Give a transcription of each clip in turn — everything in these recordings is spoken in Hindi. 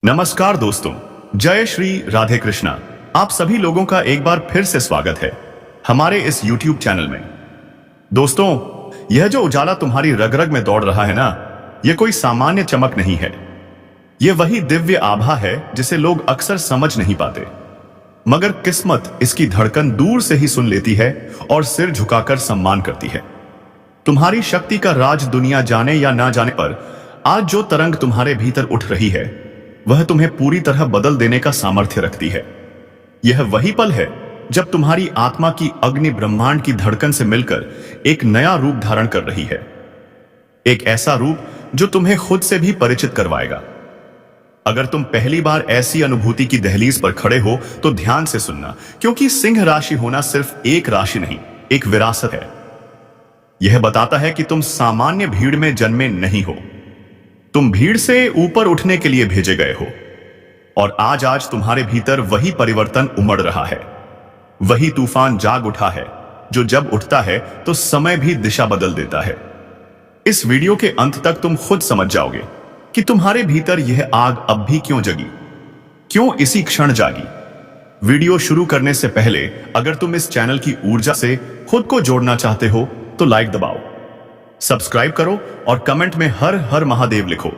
नमस्कार दोस्तों, जय श्री राधे कृष्णा। आप सभी लोगों का एक बार फिर से स्वागत है हमारे इस YouTube चैनल में। दोस्तों, यह जो उजाला तुम्हारी रग रग में दौड़ रहा है ना, यह कोई सामान्य चमक नहीं है। यह वही दिव्य आभा है जिसे लोग अक्सर समझ नहीं पाते, मगर किस्मत इसकी धड़कन दूर से ही सुन लेती है और सिर झुकाकर सम्मान करती है। तुम्हारी शक्ति का राज दुनिया जाने या ना जाने पर आज जो तरंग तुम्हारे भीतर उठ रही है, वह तुम्हें पूरी तरह बदल देने का सामर्थ्य रखती है। यह वही पल है जब तुम्हारी आत्मा की अग्नि ब्रह्मांड की धड़कन से मिलकर एक नया रूप धारण कर रही है, एक ऐसा रूप जो तुम्हें खुद से भी परिचित करवाएगा। अगर तुम पहली बार ऐसी अनुभूति की दहलीज पर खड़े हो तो ध्यान से सुनना, क्योंकि सिंह राशि होना सिर्फ एक राशि नहीं, एक विरासत है। यह बताता है कि तुम सामान्य भीड़ में जन्मे नहीं हो, तुम भीड़ से ऊपर उठने के लिए भेजे गए हो। और आज तुम्हारे भीतर वही परिवर्तन उमड़ रहा है, वही तूफान जाग उठा है जो जब उठता है तो समय भी दिशा बदल देता है। इस वीडियो के अंत तक तुम खुद समझ जाओगे कि तुम्हारे भीतर यह आग अब भी क्यों जगी, क्यों इसी क्षण जागी। वीडियो शुरू करने से पहले अगर तुम इस चैनल की ऊर्जा से खुद को जोड़ना चाहते हो तो लाइक दबाओ, सब्सक्राइब करो और कमेंट में हर हर महादेव लिखो,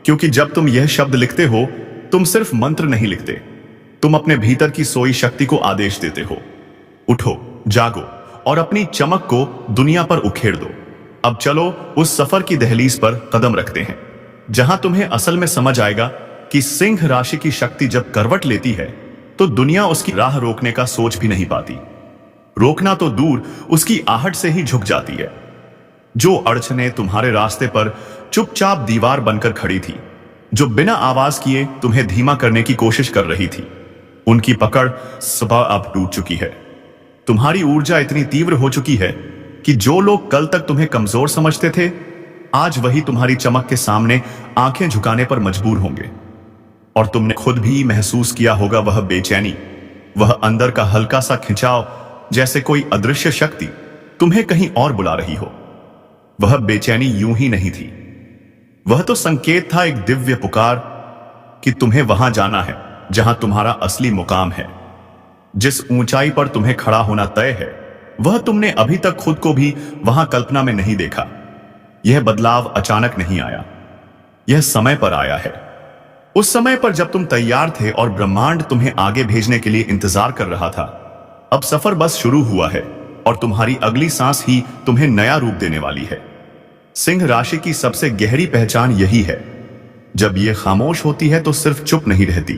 क्योंकि जब तुम यह शब्द लिखते हो तुम सिर्फ मंत्र नहीं लिखते, तुम अपने भीतर की सोई शक्ति को आदेश देते हो। उठो, जागो और अपनी चमक को दुनिया पर उखेड़ दो। अब चलो उस सफर की दहलीज पर कदम रखते हैं, जहां तुम्हें असल में समझ आएगा कि सिंह राशि की शक्ति जब करवट लेती है तो दुनिया उसकी राह रोकने का सोच भी नहीं पाती। रोकना तो दूर, उसकी आहट से ही झुक जाती है। जो अड़चने तुम्हारे रास्ते पर चुपचाप दीवार बनकर खड़ी थी, जो बिना आवाज किए तुम्हें धीमा करने की कोशिश कर रही थी, उनकी पकड़ सुबह अब टूट चुकी है। तुम्हारी ऊर्जा इतनी तीव्र हो चुकी है कि जो लोग कल तक तुम्हें कमजोर समझते थे, आज वही तुम्हारी चमक के सामने आंखें झुकाने पर मजबूर होंगे। और तुमने खुद भी महसूस किया होगा वह बेचैनी, वह अंदर का हल्का सा खिंचाव, जैसे कोई अदृश्य शक्ति तुम्हें कहीं और बुला रही हो। वह बेचैनी यूं ही नहीं थी, वह तो संकेत था, एक दिव्य पुकार कि तुम्हें वहां जाना है जहां तुम्हारा असली मुकाम है। जिस ऊंचाई पर तुम्हें खड़ा होना तय है, वह तुमने अभी तक खुद को भी वहां कल्पना में नहीं देखा। यह बदलाव अचानक नहीं आया, यह समय पर आया है। उस समय पर जब तुम तैयार थे और ब्रह्मांड तुम्हें आगे भेजने के लिए इंतजार कर रहा था। अब सफर बस शुरू हुआ है और तुम्हारी अगली सांस ही तुम्हें नया रूप देने वाली है। सिंह राशि की सबसे गहरी पहचान यही है, जब यह खामोश होती है तो सिर्फ चुप नहीं रहती,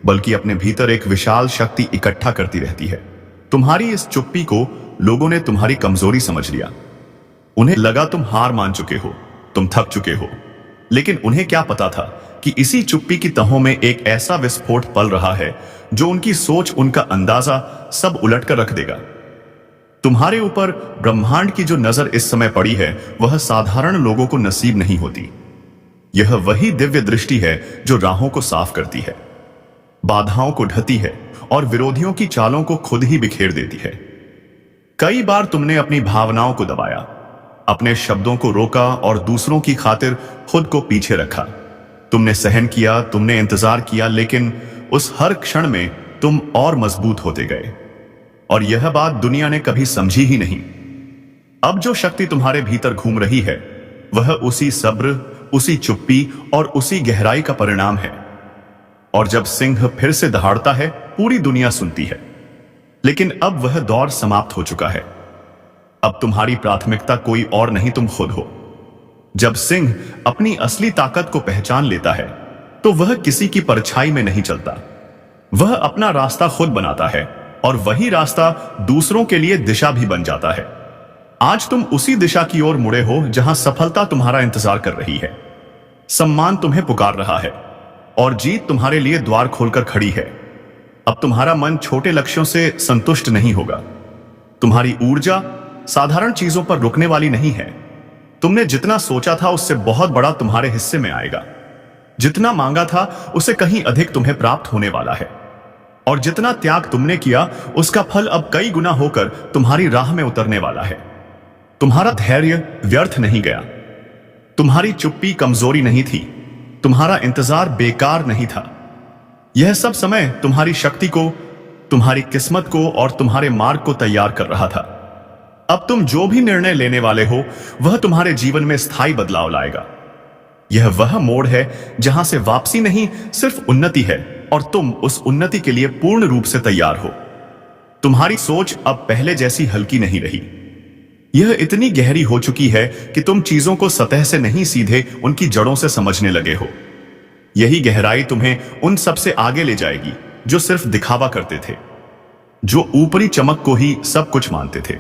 बल्कि अपने भीतर एक विशाल शक्ति इकट्ठा करती रहती है। तुम्हारी इस चुप्पी को लोगों ने तुम्हारी कमजोरी समझ लिया। उन्हें लगा तुम हार मान चुके हो, तुम थक चुके हो, लेकिन उन्हें क्या पता था कि इसी चुप्पी की तहों में एक ऐसा विस्फोट पल रहा है जो उनकी सोच, उनका अंदाजा सब उलट कर रख देगा। तुम्हारे ऊपर ब्रह्मांड की जो नजर इस समय पड़ी है, वह साधारण लोगों को नसीब नहीं होती। यह वही दिव्य दृष्टि है जो राहों को साफ करती है, बाधाओं को ढती है और विरोधियों की चालों को खुद ही बिखेर देती है। कई बार तुमने अपनी भावनाओं को दबाया, अपने शब्दों को रोका और दूसरों की खातिर खुद को पीछे रखा। तुमने सहन किया, तुमने इंतजार किया, लेकिन उस हर क्षण में तुम और मजबूत होते गए। और यह बात दुनिया ने कभी समझी ही नहीं। अब जो शक्ति तुम्हारे भीतर घूम रही है, वह उसी सब्र, उसी चुप्पी और उसी गहराई का परिणाम है। और जब सिंह फिर से दहाड़ता है, पूरी दुनिया सुनती है। लेकिन अब वह दौर समाप्त हो चुका है। अब तुम्हारी प्राथमिकता कोई और नहीं, तुम खुद हो। जब सिंह अपनी असली ताकत को पहचान लेता है, तो वह किसी की परछाई में नहीं चलता। वह अपना रास्ता खुद बनाता है और वही रास्ता दूसरों के लिए दिशा भी बन जाता है। आज तुम उसी दिशा की ओर मुड़े हो जहां सफलता तुम्हारा इंतजार कर रही है, सम्मान तुम्हें पुकार रहा है और जीत तुम्हारे लिए द्वार खोलकर खड़ी है। अब तुम्हारा मन छोटे लक्ष्यों से संतुष्ट नहीं होगा। तुम्हारी ऊर्जा साधारण चीजों पर रुकने वाली नहीं है। तुमने जितना सोचा था उससे बहुत बड़ा तुम्हारे हिस्से में आएगा। जितना मांगा था उससे कहीं अधिक तुम्हें प्राप्त होने वाला है। और जितना त्याग तुमने किया, उसका फल अब कई गुना होकर तुम्हारी राह में उतरने वाला है। तुम्हारा धैर्य व्यर्थ नहीं गया, तुम्हारी चुप्पी कमजोरी नहीं थी, तुम्हारा इंतजार बेकार नहीं था। यह सब समय तुम्हारी शक्ति को, तुम्हारी किस्मत को और तुम्हारे मार्ग को तैयार कर रहा था। अब तुम जो भी निर्णय लेने वाले हो वह तुम्हारे जीवन में स्थायी बदलाव लाएगा। यह वह मोड़ है जहां से वापसी नहीं, सिर्फ उन्नति है, और तुम उस उन्नति के लिए पूर्ण रूप से तैयार हो। तुम्हारी सोच अब पहले जैसी हल्की नहीं रही। यह इतनी गहरी हो चुकी है कि तुम चीजों को सतह से नहीं, सीधे उनकी जड़ों से समझने लगे हो। यही गहराई तुम्हें उन सबसे आगे ले जाएगी जो सिर्फ दिखावा करते थे, जो ऊपरी चमक को ही सब कुछ मानते थे।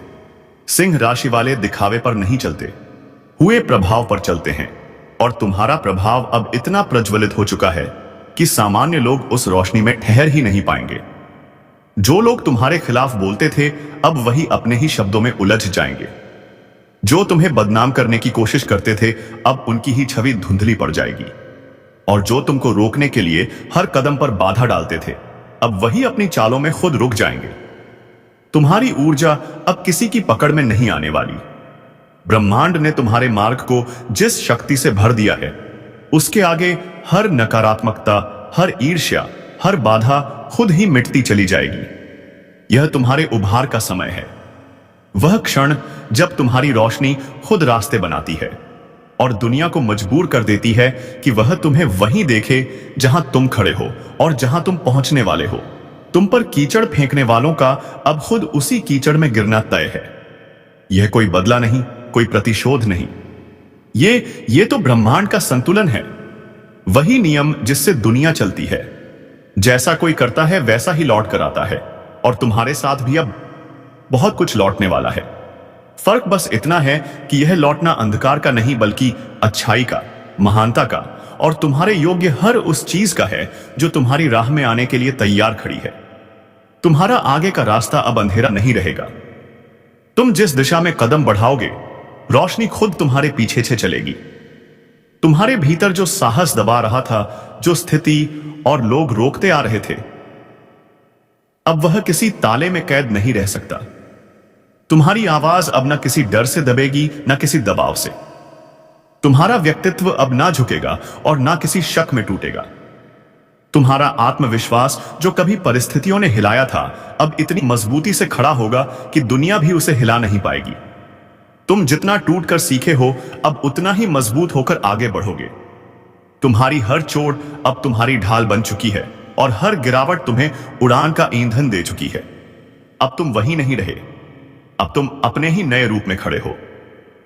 सिंह राशि वाले दिखावे पर नहीं चलते, हुए प्रभाव पर चलते हैं, और तुम्हारा प्रभाव अब इतना प्रज्वलित हो चुका है कि सामान्य लोग उस रोशनी में ठहर ही नहीं पाएंगे। जो लोग तुम्हारे खिलाफ बोलते थे अब वही अपने ही शब्दों में उलझ जाएंगे। जो तुम्हें बदनाम करने की कोशिश करते थे अब उनकी ही छवि धुंधली पड़ जाएगी, और जो तुमको रोकने के लिए हर कदम पर बाधा डालते थे अब वही अपनी चालों में खुद रुक जाएंगे। तुम्हारी ऊर्जा अब किसी की पकड़ में नहीं आने वाली। ब्रह्मांड ने तुम्हारे मार्ग को जिस शक्ति से भर दिया है उसके आगे हर नकारात्मकता, हर ईर्ष्या, हर बाधा खुद ही मिटती चली जाएगी। यह तुम्हारे उभार का समय है, वह क्षण जब तुम्हारी रोशनी खुद रास्ते बनाती है और दुनिया को मजबूर कर देती है कि वह तुम्हें वहीं देखे जहां तुम खड़े हो और जहां तुम पहुंचने वाले हो। तुम पर कीचड़ फेंकने वालों का अब खुद उसी कीचड़ में गिरना तय है। यह कोई बदला नहीं, कोई प्रतिशोध नहीं, ये तो ब्रह्मांड का संतुलन है, वही नियम जिससे दुनिया चलती है। जैसा कोई करता है वैसा ही लौट कर आता है, और तुम्हारे साथ भी अब बहुत कुछ लौटने वाला है। फर्क बस इतना है कि यह लौटना अंधकार का नहीं बल्कि अच्छाई का, महानता का और तुम्हारे योग्य हर उस चीज का है जो तुम्हारी राह में आने के लिए तैयार खड़ी है। तुम्हारा आगे का रास्ता अब अंधेरा नहीं रहेगा। तुम जिस दिशा में कदम बढ़ाओगे रोशनी खुद तुम्हारे पीछे से चलेगी। तुम्हारे भीतर जो साहस दबा रहा था, जो स्थिति और लोग रोकते आ रहे थे, अब वह किसी ताले में कैद नहीं रह सकता। तुम्हारी आवाज अब न किसी डर से दबेगी न किसी दबाव से। तुम्हारा व्यक्तित्व अब ना झुकेगा और ना किसी शक में टूटेगा। तुम्हारा आत्मविश्वास जो कभी परिस्थितियों ने हिलाया था अब इतनी मजबूती से खड़ा होगा कि दुनिया भी उसे हिला नहीं पाएगी। तुम जितना टूट कर सीखे हो अब उतना ही मजबूत होकर आगे बढ़ोगे। तुम्हारी हर चोट अब तुम्हारी ढाल बन चुकी है और हर गिरावट तुम्हें उड़ान का ईंधन दे चुकी है। अब तुम वही नहीं रहे, अब तुम अपने ही नए रूप में खड़े हो,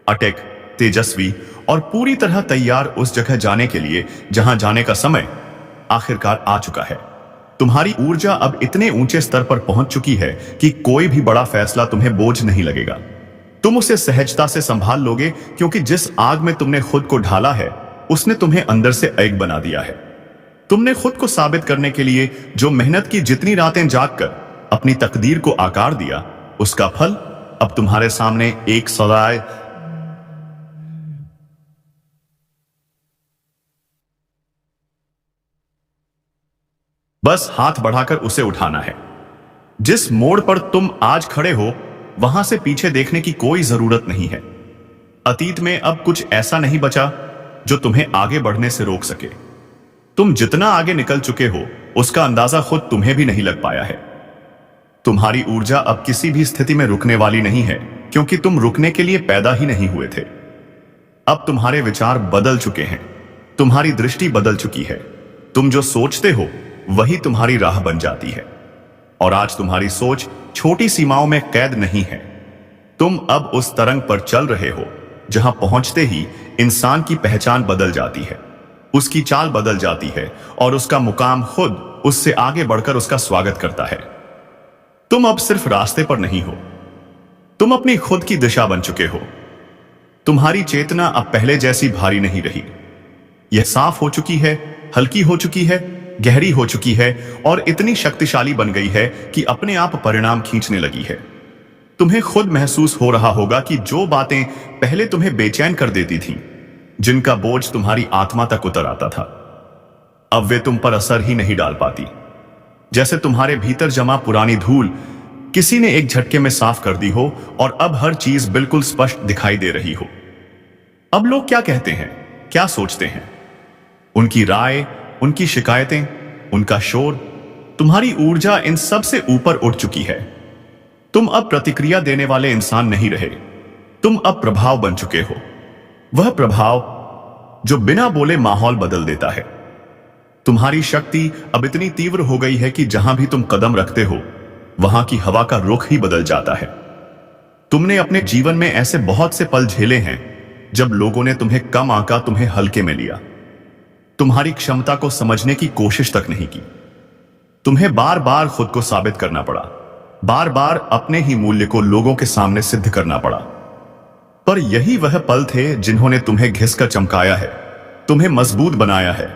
अटक, तेजस्वी और पूरी तरह तैयार उस जगह जाने के लिए जहां जाने का समय आखिरकार आ चुका है। तुम्हारी ऊर्जा अब इतने ऊंचे स्तर पर पहुंच चुकी है कि कोई भी बड़ा फैसला तुम्हें बोझ नहीं लगेगा। तुम उसे सहजता से संभाल लोगे, क्योंकि जिस आग में तुमने खुद को ढाला है उसने तुम्हें अंदर से एक बना दिया है। तुमने खुद को साबित करने के लिए जो मेहनत की, जितनी रातें जागकर अपनी तकदीर को आकार दिया, उसका फल अब तुम्हारे सामने एक सदाए बस हाथ बढ़ाकर उसे उठाना है। जिस मोड़ पर तुम आज खड़े हो वहां से पीछे देखने की कोई जरूरत नहीं है। अतीत में अब कुछ ऐसा नहीं बचा जो तुम्हें आगे बढ़ने से रोक सके। तुम जितना आगे निकल चुके हो उसका अंदाजा खुद तुम्हें भी नहीं लग पाया है। तुम्हारी ऊर्जा अब किसी भी स्थिति में रुकने वाली नहीं है, क्योंकि तुम रुकने के लिए पैदा ही नहीं हुए थे। अब तुम्हारे विचार बदल चुके हैं, तुम्हारी दृष्टि बदल चुकी है। तुम जो सोचते हो वही तुम्हारी राह बन जाती है, और आज तुम्हारी सोच छोटी सीमाओं में कैद नहीं है। तुम अब उस तरंग पर चल रहे हो जहां पहुंचते ही इंसान की पहचान बदल जाती है, उसकी चाल बदल जाती है और उसका मुकाम खुद उससे आगे बढ़कर उसका स्वागत करता है। तुम अब सिर्फ रास्ते पर नहीं हो, तुम अपनी खुद की दिशा बन चुके हो। तुम्हारी चेतना अब पहले जैसी भारी नहीं रही। यह साफ हो चुकी है, हल्की हो चुकी है, गहरी हो चुकी है और इतनी शक्तिशाली बन गई है कि अपने आप परिणाम खींचने लगी है। तुम्हें खुद महसूस हो रहा होगा कि जो बातें पहले तुम्हें बेचैन कर देती थीं, जिनका बोझ तुम्हारी आत्मा तक उतर आता था, अब वे तुम पर असर ही नहीं डाल पाती। जैसे तुम्हारे भीतर जमा पुरानी धूल किसी ने एक झटके में साफ कर दी हो और अब हर चीज बिल्कुल स्पष्ट दिखाई दे रही हो। अब लोग क्या कहते हैं, क्या सोचते हैं, उनकी राय, उनकी शिकायतें, उनका शोर, तुम्हारी ऊर्जा इन सब से ऊपर उठ चुकी है। तुम अब प्रतिक्रिया देने वाले इंसान नहीं रहे, तुम अब प्रभाव बन चुके हो। वह प्रभाव जो बिना बोले माहौल बदल देता है। तुम्हारी शक्ति अब इतनी तीव्र हो गई है कि जहां भी तुम कदम रखते हो वहां की हवा का रुख ही बदल जाता है। तुमने अपने जीवन में ऐसे बहुत से पल झेले हैं जब लोगों ने तुम्हें कम आंका, तुम्हें हल्के में लिया, तुम्हारी क्षमता को समझने की कोशिश तक नहीं की। तुम्हें बार बार खुद को साबित करना पड़ा, बार बार अपने ही मूल्य को लोगों के सामने सिद्ध करना पड़ा। पर यही वह पल थे जिन्होंने तुम्हें घिसकर चमकाया है, तुम्हें मजबूत बनाया है,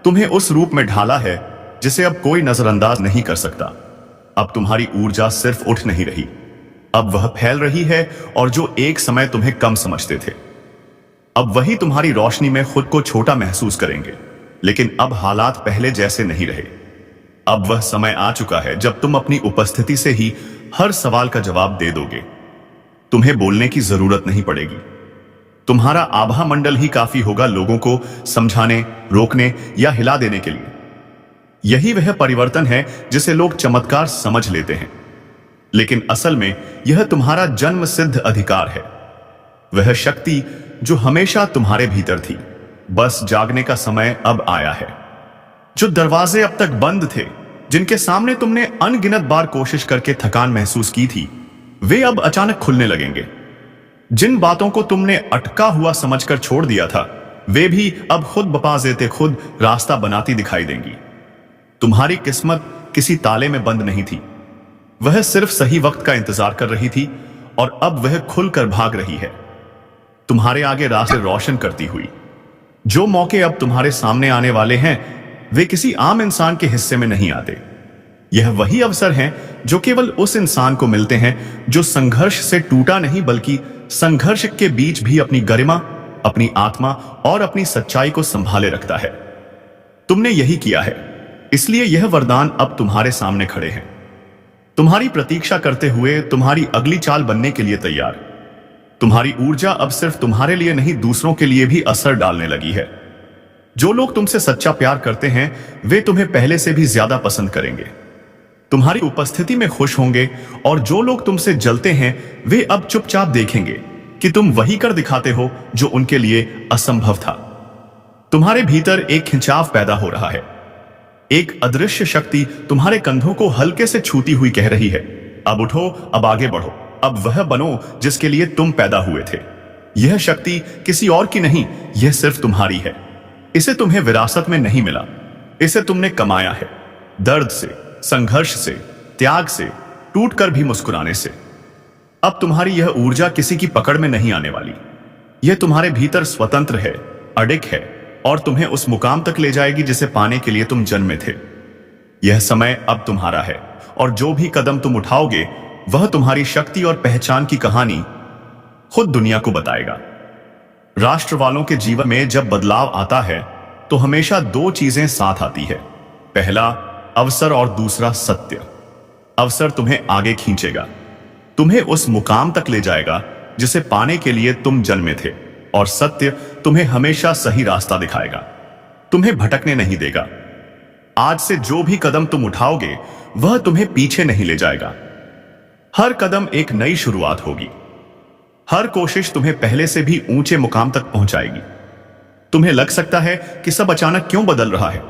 तुम्हें उस रूप में ढाला है जिसे अब कोई नजरअंदाज नहीं कर सकता। अब तुम्हारी ऊर्जा सिर्फ उठ नहीं रही, अब वह फैल रही है, और जो एक समय तुम्हें कम समझते थे अब वही तुम्हारी रोशनी में खुद को छोटा महसूस करेंगे। लेकिन अब हालात पहले जैसे नहीं रहे। अब वह समय आ चुका है जब तुम अपनी उपस्थिति से ही हर सवाल का जवाब दे दोगे। तुम्हें बोलने की जरूरत नहीं पड़ेगी, तुम्हारा आभा मंडल ही काफी होगा लोगों को समझाने, रोकने या हिला देने के लिए। यही वह परिवर्तन है जिसे लोग चमत्कार समझ लेते हैं, लेकिन असल में यह तुम्हारा जन्म सिद्ध अधिकार है। वह शक्ति जो हमेशा तुम्हारे भीतर थी, बस जागने का समय अब आया है। जो दरवाजे अब तक बंद थे, जिनके सामने तुमने अनगिनत बार कोशिश करके थकान महसूस की थी, वे अब अचानक खुलने लगेंगे। जिन बातों को तुमने अटका हुआ समझकर छोड़ दिया था, वे भी अब खुद बपास देते खुद रास्ता बनाती दिखाई देंगी। तुम्हारी किस्मत किसी ताले में बंद नहीं थी, वह सिर्फ सही वक्त का इंतजार कर रही थी, और अब वह खुलकर भाग रही है, तुम्हारे आगे रास्ते रोशन करती हुई। जो मौके अब तुम्हारे सामने आने वाले हैं, वे किसी आम इंसान के हिस्से में नहीं आते। यह वही अवसर हैं जो केवल उस इंसान को मिलते हैं जो संघर्ष से टूटा नहीं, बल्कि संघर्ष के बीच भी अपनी गरिमा, अपनी आत्मा और अपनी सच्चाई को संभाले रखता है। तुमने यही किया है, इसलिए यह वरदान अब तुम्हारे सामने खड़े हैं, तुम्हारी प्रतीक्षा करते हुए, तुम्हारी अगली चाल बनने के लिए तैयार। तुम्हारी ऊर्जा अब सिर्फ तुम्हारे लिए नहीं, दूसरों के लिए भी असर डालने लगी है। जो लोग तुमसे सच्चा प्यार करते हैं, वे तुम्हें पहले से भी ज्यादा पसंद करेंगे, तुम्हारी उपस्थिति में खुश होंगे, और जो लोग तुमसे जलते हैं, वे अब चुपचाप देखेंगे कि तुम वही कर दिखाते हो जो उनके लिए असंभव था। तुम्हारे भीतर एक खिंचाव पैदा हो रहा है, एक अदृश्य शक्ति तुम्हारे कंधों को हल्के से छूती हुई कह रही है, अब उठो, अब आगे बढ़ो, अब वह बनो जिसके लिए तुम पैदा हुए थे। यह शक्ति किसी और की नहीं, यह सिर्फ तुम्हारी है। इसे तुम्हें विरासत में नहीं मिला, इसे तुमने कमाया है, दर्द से, संघर्ष से, त्याग से, टूटकर भी मुस्कुराने से। अब तुम्हारी यह ऊर्जा किसी की पकड़ में नहीं आने वाली, यह तुम्हारे भीतर स्वतंत्र है, अडिग है, और तुम्हें उस मुकाम तक ले जाएगी जिसे पाने के लिए तुम जन्मे थे। यह समय अब तुम्हारा है, और जो भी कदम तुम उठाओगे वह तुम्हारी शक्ति और पहचान की कहानी खुद दुनिया को बताएगा। राष्ट्र वालों के जीवन में जब बदलाव आता है तो हमेशा दो चीजें साथ आती है, पहला अवसर और दूसरा सत्य। अवसर तुम्हें आगे खींचेगा, तुम्हें उस मुकाम तक ले जाएगा जिसे पाने के लिए तुम जन्मे थे, और सत्य तुम्हें हमेशा सही रास्ता दिखाएगा, तुम्हें भटकने नहीं देगा। आज से जो भी कदम तुम उठाओगे वह तुम्हें पीछे नहीं ले जाएगा। हर कदम एक नई शुरुआत होगी, हर कोशिश तुम्हें पहले से भी ऊंचे मुकाम तक पहुंचाएगी। तुम्हें लग सकता है कि सब अचानक क्यों बदल रहा है,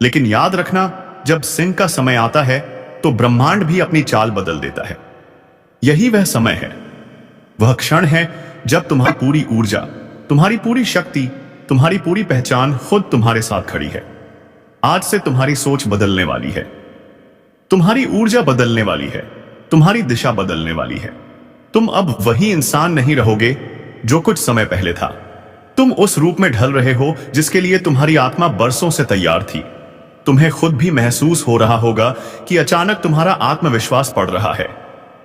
लेकिन याद रखना, जब सिंह का समय आता है तो ब्रह्मांड भी अपनी चाल बदल देता है। यही वह समय है, वह क्षण है जब तुम्हारी पूरी ऊर्जा, तुम्हारी पूरी शक्ति, तुम्हारी पूरी पहचान खुद तुम्हारे साथ खड़ी है। आज से तुम्हारी सोच बदलने वाली है, तुम्हारी ऊर्जा बदलने वाली है, तुम्हारी दिशा बदलने वाली है। तुम अब वही इंसान नहीं रहोगे जो कुछ समय पहले था। तुम उस रूप में ढल रहे हो जिसके लिए तुम्हारी आत्मा बरसों से तैयार थी। तुम्हें खुद भी महसूस हो रहा होगा कि अचानक तुम्हारा आत्मविश्वास बढ़ रहा है,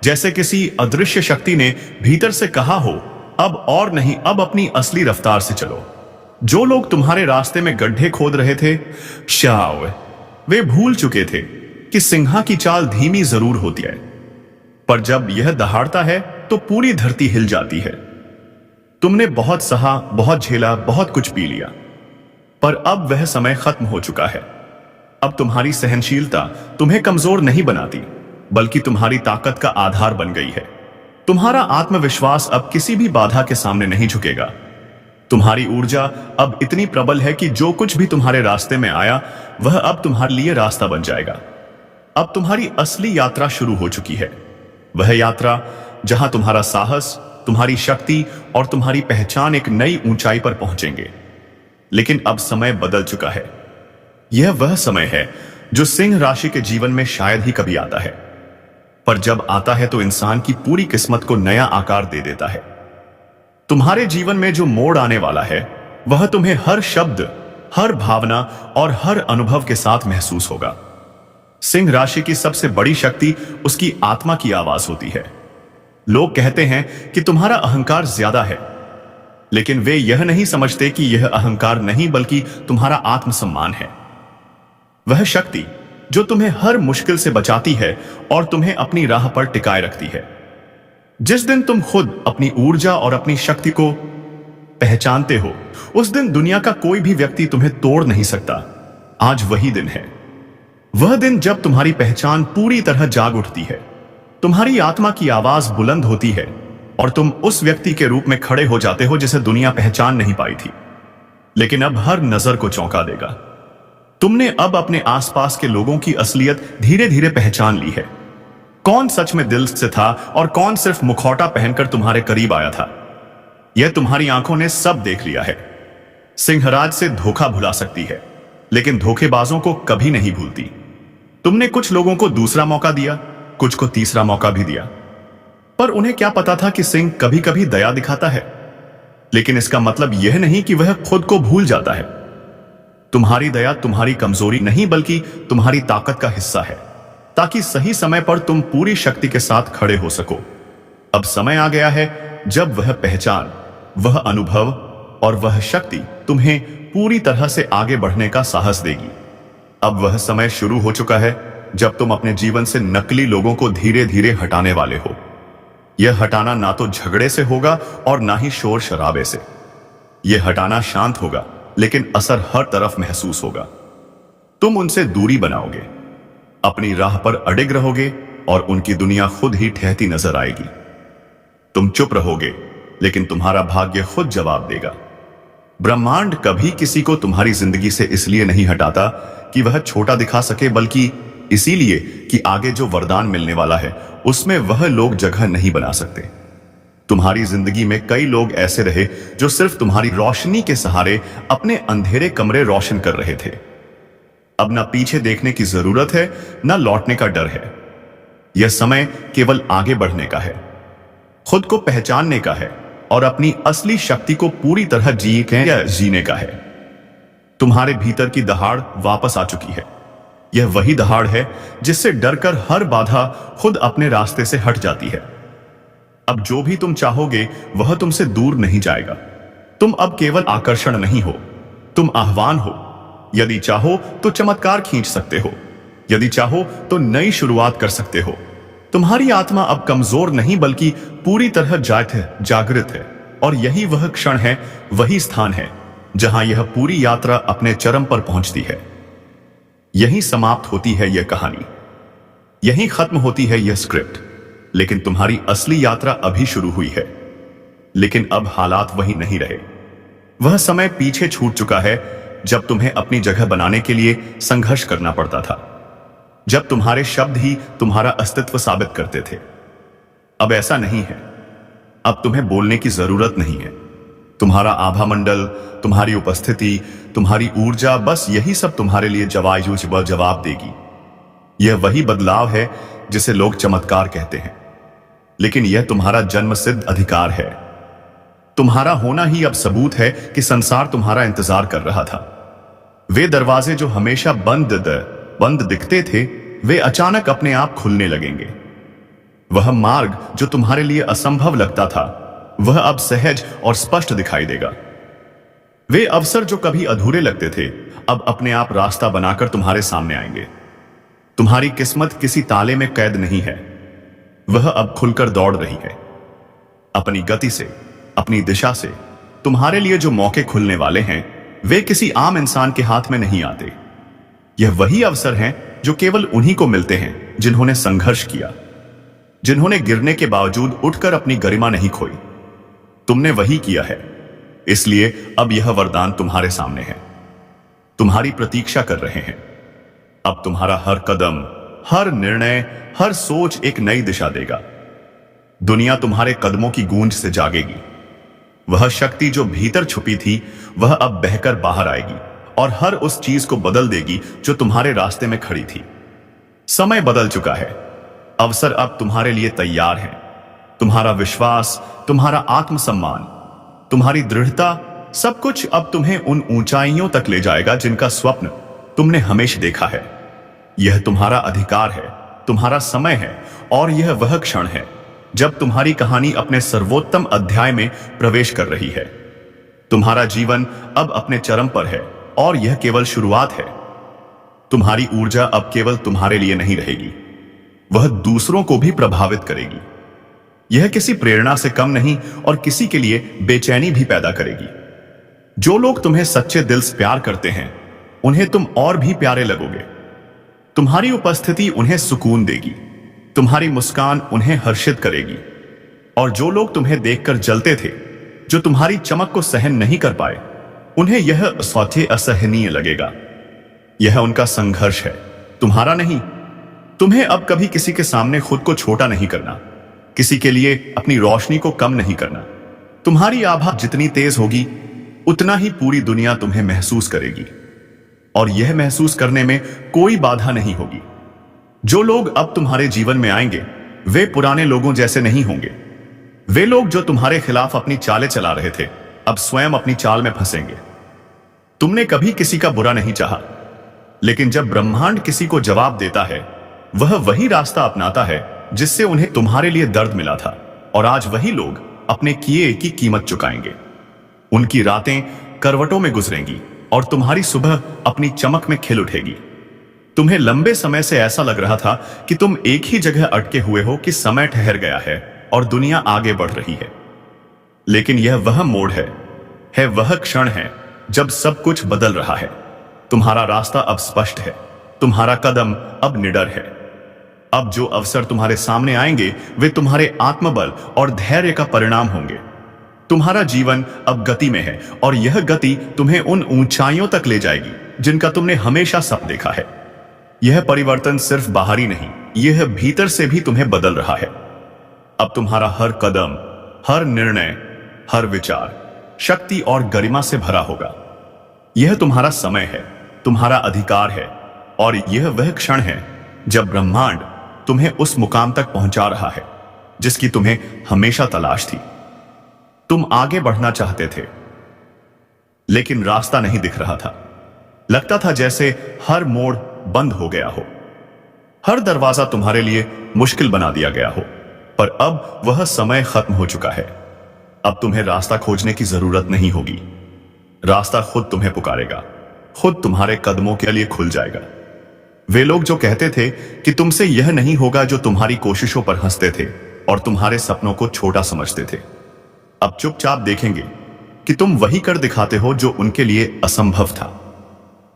जैसे किसी अदृश्य शक्ति ने भीतर से कहा हो, अब और नहीं, अब अपनी असली रफ्तार से चलो। जो लोग तुम्हारे रास्ते में गड्ढे खोद रहे थे, शायद वे भूल चुके थे कि सिंहा की चाल धीमी जरूर होती है, पर जब यह दहाड़ता है तो पूरी धरती हिल जाती है। तुमने बहुत सहा, बहुत झेला, बहुत कुछ पी लिया, पर अब वह समय खत्म हो चुका है। अब तुम्हारी सहनशीलता तुम्हें कमजोर नहीं बनाती, बल्कि तुम्हारी ताकत का आधार बन गई है। तुम्हारा आत्मविश्वास अब किसी भी बाधा के सामने नहीं झुकेगा। तुम्हारी ऊर्जा अब इतनी प्रबल है कि जो कुछ भी तुम्हारे रास्ते में आया वह अब तुम्हारे लिए रास्ता बन जाएगा। अब तुम्हारी असली यात्रा शुरू हो चुकी है, वह यात्रा जहां तुम्हारा साहस, तुम्हारी शक्ति और तुम्हारी पहचान एक नई ऊंचाई पर पहुंचेंगे। लेकिन अब समय बदल चुका है। यह वह समय है जो सिंह राशि के जीवन में शायद ही कभी आता है, पर जब आता है तो इंसान की पूरी किस्मत को नया आकार दे देता है। तुम्हारे जीवन में जो मोड़ आने वाला है वह तुम्हें हर शब्द, हर भावना और हर अनुभव के साथ महसूस होगा। सिंह राशि की सबसे बड़ी शक्ति उसकी आत्मा की आवाज होती है। लोग कहते हैं कि तुम्हारा अहंकार ज्यादा है, लेकिन वे यह नहीं समझते कि यह अहंकार नहीं बल्कि तुम्हारा आत्मसम्मान है। वह शक्ति जो तुम्हें हर मुश्किल से बचाती है और तुम्हें अपनी राह पर टिकाए रखती है। जिस दिन तुम खुद अपनी ऊर्जा और अपनी शक्ति को पहचानते हो, उस दिन दुनिया का कोई भी व्यक्ति तुम्हें तोड़ नहीं सकता। आज वही दिन है, वह दिन जब तुम्हारी पहचान पूरी तरह जाग उठती है, तुम्हारी आत्मा की आवाज बुलंद होती है और तुम उस व्यक्ति के रूप में खड़े हो जाते हो जिसे दुनिया पहचान नहीं पाई थी, लेकिन अब हर नजर को चौंका देगा। तुमने अब अपने आसपास के लोगों की असलियत धीरे धीरे पहचान ली है। कौन सच में दिल से था और कौन सिर्फ मुखौटा पहनकर तुम्हारे करीब आया था, यह तुम्हारी आंखों ने सब देख लिया है। सिंहराज से धोखा भुला सकती है, लेकिन धोखेबाजों को कभी नहीं भूलती। तुमने कुछ लोगों को दूसरा मौका दिया, कुछ को तीसरा मौका भी दिया, पर उन्हें क्या पता था कि सिंह कभी कभी दया दिखाता है, लेकिन इसका मतलब यह नहीं कि वह खुद को भूल जाता है। तुम्हारी दया तुम्हारी कमजोरी नहीं बल्कि तुम्हारी ताकत का हिस्सा है, ताकि सही समय पर तुम पूरी शक्ति के साथ खड़े हो सको। अब समय आ गया है जब वह पहचान, वह अनुभव और वह शक्ति तुम्हें पूरी तरह से आगे बढ़ने का साहस देगी। अब वह समय शुरू हो चुका है जब तुम अपने जीवन से नकली लोगों को धीरे धीरे हटाने वाले हो। यह हटाना ना तो झगड़े से होगा और ना ही शोर शराबे से। यह हटाना शांत होगा, लेकिन असर हर तरफ महसूस होगा। तुम उनसे दूरी बनाओगे, अपनी राह पर अडिग रहोगे और उनकी दुनिया खुद ही ठहती नजर आएगी। तुम चुप रहोगे, लेकिन तुम्हारा भाग्य खुद जवाब देगा। ब्रह्मांड कभी किसी को तुम्हारी जिंदगी से इसलिए नहीं हटाता कि वह छोटा दिखा सके, बल्कि इसीलिए कि आगे जो वरदान मिलने वाला है उसमें वह लोग जगह नहीं बना सकते। तुम्हारी जिंदगी में कई लोग ऐसे रहे जो सिर्फ तुम्हारी रोशनी के सहारे अपने अंधेरे कमरे रोशन कर रहे थे। अब ना पीछे देखने की जरूरत है, ना लौटने का डर है। यह समय केवल आगे बढ़ने का है, खुद को पहचानने का है और अपनी असली शक्ति को पूरी तरह जीने का है। तुम्हारे भीतर की दहाड़ वापस आ चुकी है। यह वही दहाड़ है जिससे डरकर हर बाधा खुद अपने रास्ते से हट जाती है। अब जो भी तुम चाहोगे वह तुमसे दूर नहीं जाएगा। तुम अब केवल आकर्षण नहीं हो, तुम आह्वान हो। यदि चाहो तो चमत्कार खींच सकते हो, यदि चाहो तो नई शुरुआत कर सकते हो। तुम्हारी आत्मा अब कमजोर नहीं बल्कि पूरी तरह जागृत है, और यही वह क्षण है, वही स्थान है जहां यह पूरी यात्रा अपने चरम पर पहुंचती है। यहीं समाप्त होती है यह कहानी, यहीं खत्म होती है यह स्क्रिप्ट, लेकिन तुम्हारी असली यात्रा अभी शुरू हुई है। लेकिन अब हालात वही नहीं रहे। वह समय पीछे छूट चुका है जब तुम्हें अपनी जगह बनाने के लिए संघर्ष करना पड़ता था, जब तुम्हारे शब्द ही तुम्हारा अस्तित्व साबित करते थे। अब ऐसा नहीं है। अब तुम्हें बोलने की जरूरत नहीं है। तुम्हारा आभा मंडल, तुम्हारी उपस्थिति, तुम्हारी ऊर्जा, बस यही सब तुम्हारे लिए जवाब देगी। यह वही बदलाव है जिसे लोग चमत्कार कहते हैं, लेकिन यह तुम्हारा जन्मसिद्ध अधिकार है। तुम्हारा होना ही अब सबूत है कि संसार तुम्हारा इंतजार कर रहा था। वे दरवाजे जो हमेशा बंद दिखते थे, वे अचानक अपने आप खुलने लगेंगे। वह मार्ग जो तुम्हारे लिए असंभव लगता था, वह अब सहज और स्पष्ट दिखाई देगा। वे अवसर जो कभी अधूरे लगते थे, अब अपने आप रास्ता बनाकर तुम्हारे सामने आएंगे। तुम्हारी किस्मत किसी ताले में कैद नहीं है, वह अब खुलकर दौड़ रही है। अपनी गति से, अपनी दिशा से। तुम्हारे लिए जो मौके खुलने वाले हैं, वे किसी आम इंसान के हाथ में नहीं आते। यह वही अवसर हैं जो केवल उन्हीं को मिलते हैं जिन्होंने संघर्ष किया, जिन्होंने गिरने के बावजूद उठकर अपनी गरिमा नहीं खोई। तुमने वही किया है, इसलिए अब यह वरदान तुम्हारे सामने है, तुम्हारी प्रतीक्षा कर रहे हैं। अब तुम्हारा हर कदम, हर निर्णय, हर सोच एक नई दिशा देगा। दुनिया तुम्हारे कदमों की गूंज से जागेगी। वह शक्ति जो भीतर छुपी थी वह अब बहकर बाहर आएगी और हर उस चीज को बदल देगी जो तुम्हारे रास्ते में खड़ी थी। समय बदल चुका है, अवसर अब तुम्हारे लिए तैयार है। तुम्हारा विश्वास, तुम्हारा आत्मसम्मान, तुम्हारी दृढ़ता, सब कुछ अब तुम्हें उन ऊंचाइयों तक ले जाएगा जिनका स्वप्न तुमने हमेशा देखा है। यह तुम्हारा अधिकार है, तुम्हारा समय है और यह वह क्षण है जब तुम्हारी कहानी अपने सर्वोत्तम अध्याय में प्रवेश कर रही है। तुम्हारा जीवन अब अपने चरम पर है और यह केवल शुरुआत है। तुम्हारी ऊर्जा अब केवल तुम्हारे लिए नहीं रहेगी, वह दूसरों को भी प्रभावित करेगी। यह किसी प्रेरणा से कम नहीं और किसी के लिए बेचैनी भी पैदा करेगी। जो लोग तुम्हें सच्चे दिल से प्यार करते हैं उन्हें तुम और भी प्यारे लगोगे। तुम्हारी उपस्थिति उन्हें सुकून देगी, तुम्हारी मुस्कान उन्हें हर्षित करेगी। और जो लोग तुम्हें देखकर जलते थे, जो तुम्हारी चमक को सहन नहीं कर पाए, उन्हें यह स्वतः असहनीय लगेगा। यह उनका संघर्ष है, तुम्हारा नहीं। तुम्हें अब कभी किसी के सामने खुद को छोटा नहीं करना, किसी के लिए अपनी रोशनी को कम नहीं करना। तुम्हारी आभा जितनी तेज होगी उतना ही पूरी दुनिया तुम्हें महसूस करेगी और यह महसूस करने में कोई बाधा नहीं होगी। जो लोग अब तुम्हारे जीवन में आएंगे वे पुराने लोगों जैसे नहीं होंगे। वे लोग जो तुम्हारे खिलाफ अपनी चालें चला रहे थे अब स्वयं अपनी चाल में फंसेंगे। तुमने कभी किसी का बुरा नहीं चाहा, लेकिन जब ब्रह्मांड किसी को जवाब देता है वह वही रास्ता अपनाता है जिससे उन्हें तुम्हारे लिए दर्द मिला था। और आज वही लोग अपने किए की कीमत चुकाएंगे। उनकी रातें करवटों में गुजरेंगी और तुम्हारी सुबह अपनी चमक में खिल उठेगी। तुम्हें लंबे समय से ऐसा लग रहा था कि तुम एक ही जगह अटके हुए हो, कि समय ठहर गया है और दुनिया आगे बढ़ रही है। लेकिन यह वह मोड़ है वह क्षण है जब सब कुछ बदल रहा है। तुम्हारा रास्ता अब स्पष्ट है, तुम्हारा कदम अब निडर है। अब जो अवसर तुम्हारे सामने आएंगे वे तुम्हारे आत्मबल और धैर्य का परिणाम होंगे। तुम्हारा जीवन अब गति में है और यह गति तुम्हें उन ऊंचाइयों तक ले जाएगी जिनका तुमने हमेशा सपना देखा है। यह परिवर्तन सिर्फ बाहरी नहीं, यह भीतर से भी तुम्हें बदल रहा है। अब तुम्हारा हर कदम, हर निर्णय, हर विचार शक्ति और गरिमा से भरा होगा। यह तुम्हारा समय है, तुम्हारा अधिकार है और यह वह क्षण है जब ब्रह्मांड तुम्हें उस मुकाम तक पहुंचा रहा है जिसकी तुम्हें हमेशा तलाश थी। तुम आगे बढ़ना चाहते थे लेकिन रास्ता नहीं दिख रहा था। लगता था जैसे हर मोड़ बंद हो गया हो, हर दरवाजा तुम्हारे लिए मुश्किल बना दिया गया हो। पर अब वह समय खत्म हो चुका है। अब तुम्हें रास्ता खोजने की जरूरत नहीं होगी। रास्ता खुद तुम्हें पुकारेगा, खुद तुम्हारे कदमों के लिए खुल जाएगा। वे लोग जो कहते थे कि तुमसे यह नहीं होगा, जो तुम्हारी कोशिशों पर हंसते थे और तुम्हारे सपनों को छोटा समझते थे, अब चुपचाप देखेंगे कि तुम वही कर दिखाते हो जो उनके लिए असंभव था।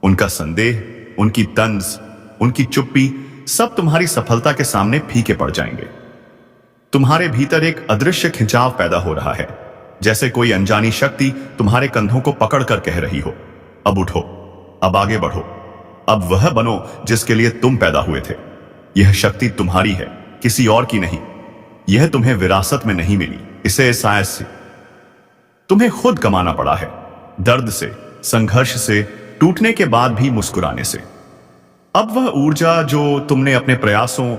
उनका संदेह, उनकी तंज, उनकी चुप्पी सब तुम्हारी सफलता के सामने फीके पड़ जाएंगे। तुम्हारे भीतर एक अदृश्य खिंचाव पैदा हो रहा है, जैसे कोई अनजानी शक्ति तुम्हारे कंधों को पकड़कर कह रही हो, अब उठो, अब आगे बढ़ो, अब वह बनो जिसके लिए तुम पैदा हुए थे। यह शक्ति तुम्हारी है, किसी और की नहीं। यह तुम्हें विरासत में नहीं मिली, इसे साहस से तुम्हें खुद कमाना पड़ा है, दर्द से, संघर्ष से, टूटने के बाद भी मुस्कुराने से। अब वह ऊर्जा जो तुमने अपने प्रयासों,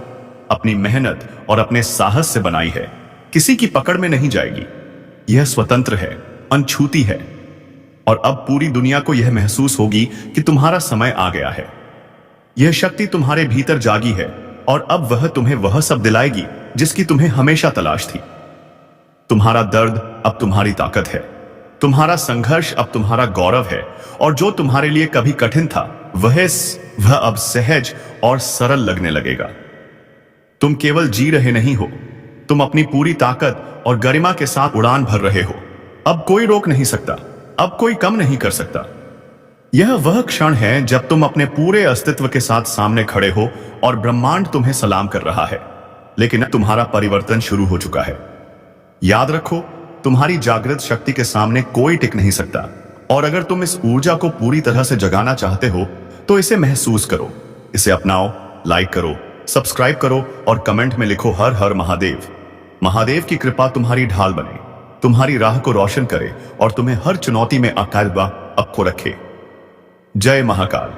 अपनी मेहनत और अपने साहस से बनाई है, किसी की पकड़ में नहीं जाएगी। यह स्वतंत्र है, अनछूती है और अब पूरी दुनिया को यह महसूस होगी कि तुम्हारा समय आ गया है। यह शक्ति तुम्हारे भीतर जागी है और अब वह तुम्हें वह सब दिलाएगी जिसकी तुम्हें हमेशा तलाश थी। तुम्हारा दर्द अब तुम्हारी ताकत है, तुम्हारा संघर्ष अब तुम्हारा गौरव है और जो तुम्हारे लिए कभी कठिन था वह अब सहज और सरल लगने लगेगा। तुम केवल जी रहे नहीं हो, तुम अपनी पूरी ताकत और गरिमा के साथ उड़ान भर रहे हो। अब कोई रोक नहीं सकता, अब कोई कम नहीं कर सकता। यह वह क्षण है जब तुम अपने पूरे अस्तित्व के साथ सामने खड़े हो और ब्रह्मांड तुम्हें सलाम कर रहा है, लेकिन तुम्हारा परिवर्तन शुरू हो चुका है। याद रखो, तुम्हारी जागृत शक्ति के सामने कोई टिक नहीं सकता, और अगर तुम इस ऊर्जा को पूरी तरह से जगाना चाहते हो तो इसे महसूस करो, इसे अपनाओ, लाइक करो, सब्सक्राइब करो और कमेंट में लिखो हर हर महादेव। महादेव की कृपा तुम्हारी ढाल बने, तुम्हारी राह को रोशन करे और तुम्हें हर चुनौती में अकायदा अक्को रखे। जय महाकाल।